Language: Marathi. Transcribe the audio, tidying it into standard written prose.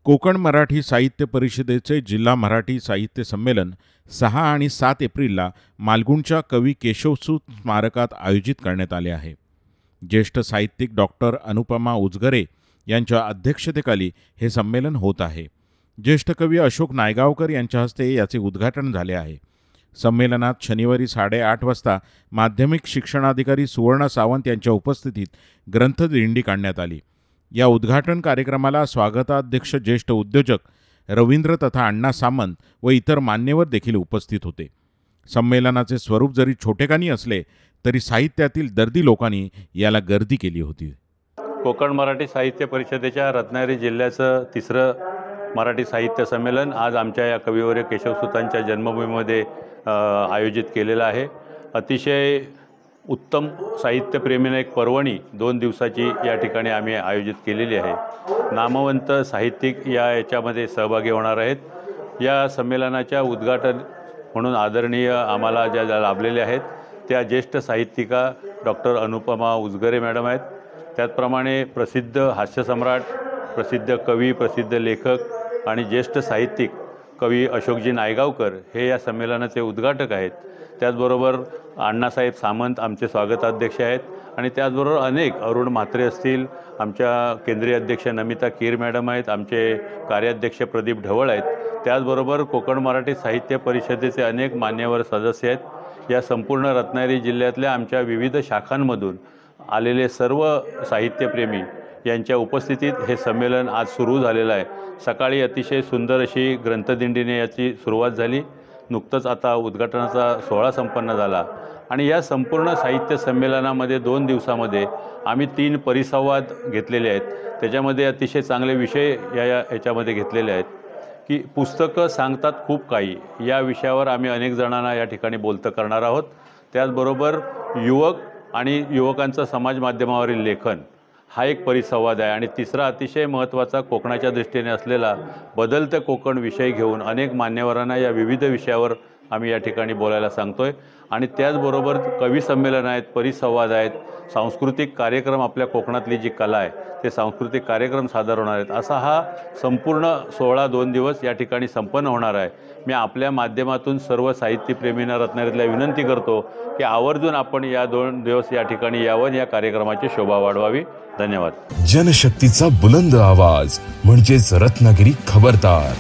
कोकण मराठी साहित्य परिषदेचे जिल्हा मराठी साहित्य संमेलन 6 आणि 7 एप्रिलला मालगुणच्या कवी केशवसूत स्मारकात आयोजित करण्यात आले आहे. ज्येष्ठ साहित्यिक डॉक्टर अनुपमा उजगरे यांच्या अध्यक्षतेखाली हे संमेलन होत आहे. ज्येष्ठ कवी अशोक नायगावकर यांच्या हस्ते याचे उद्घाटन झाले आहे. संमेलनात शनिवारी 8:30 वाजता माध्यमिक शिक्षणाधिकारी सुवर्ण सावंत यांच्या उपस्थितीत ग्रंथदिंडी काढण्यात आली. या उद्घाटन कार्यक्रमाला स्वागताध्यक्ष ज्येष्ठ उद्योजक रवींद्र तथा अण्णा सामंत व इतर मान्यवर देखील उपस्थित होते. संमेलनाचे स्वरूप जरी छोटेखानी असले तरी साहित्यातील दर्दी लोकांनी याला गर्दी केली होती. कोकण मराठी साहित्य परिषदेच्या रत्नागिरी जिल्ह्याचं तिसरं मराठी साहित्य संमेलन आज आमच्या या कविवर्य केशवसूतांच्या जन्मभूमीमध्ये आयोजित केलेलं आहे. अतिशय उत्तम साहित्यप्रेमीने एक पर्वणी 2 दिवसाची या ठिकाणी आम्ही आयोजित केलेली आहे. नामवंत साहित्यिक याच्यामध्ये सहभागी होणार आहेत. या संमेलनाच्या उद्घाटन म्हणून आदरणीय आम्हाला ज्या लाभलेल्या आहेत त्या ज्येष्ठ साहित्यिका डॉक्टर अनुपमा उजगरे मॅडम आहेत. त्याचप्रमाणे प्रसिद्ध हास्यसम्राट, प्रसिद्ध कवी, प्रसिद्ध लेखक आणि ज्येष्ठ साहित्यिक कवी अशोकजी नायगावकर हे या संमेलनाचे उद्घाटक आहेत. त्याचबरोबर अण्णासाहेब सामंत आमचे स्वागताध्यक्ष आहेत आणि त्याचबरोबर अनेक अरुण म्हात्रे असतील, आमच्या केंद्रीय अध्यक्ष नमिता कीर मॅडम आहेत, आमचे कार्याध्यक्ष प्रदीप ढवळ आहेत. त्याचबरोबर कोकण मराठी साहित्य परिषदेचे अनेक मान्यवर सदस्य आहेत. या संपूर्ण रत्नागिरी जिल्ह्यातल्या आमच्या विविध शाखांमधून आलेले सर्व साहित्यप्रेमी यांच्या उपस्थितीत हे संमेलन आज सुरू झालेलं आहे. सकाळी अतिशय सुंदर अशी ग्रंथदिंडीने याची सुरुवात झाली. नुकतंच आता उद्घाटनाचा सोहळा संपन्न झाला आणि या संपूर्ण साहित्य संमेलनामध्ये 2 दिवसामध्ये आम्ही 3 परिसंवाद घेतलेले आहेत. त्याच्यामध्ये अतिशय चांगले विषय याच्यामध्ये घेतलेले आहेत की पुस्तकं सांगतात खूप काही, या विषयावर आम्ही अनेक जणांना या ठिकाणी बोलतं करणार आहोत. त्याचबरोबर युवक आणि युवकांचं समाज माध्यमावरील लेखन हा एक परिसंवाद आहे आणि तिसरा अतिशय महत्त्वाचा कोकणाच्या दृष्टीने असलेला बदलतं कोकण विषय घेऊन अनेक मान्यवरांना या विविध विषयावर आम्ही या ठिकाणी बोलायला सांगतोय. आणि त्याचबरोबर कवी संमेलन आहेत, परिसंवाद आहेत, सांस्कृतिक कार्यक्रम, आपल्या कोकणातली जी कला आहे ते सांस्कृतिक कार्यक्रम सादर होणार आहेत. असा हा संपूर्ण सोहळा 2 दिवस या ठिकाणी संपन्न होणार आहे. मी आपल्या माध्यमातून सर्व साहित्यप्रेमींना रत्नागिरीला विनंती करतो की आवर्जून आपण या 2 दिवस या ठिकाणी यावं, या कार्यक्रमाची शोभा वाढवावी. धन्यवाद. जनशक्तीचा बुलंद आवाज म्हणजेच रत्नागिरी खबरदार.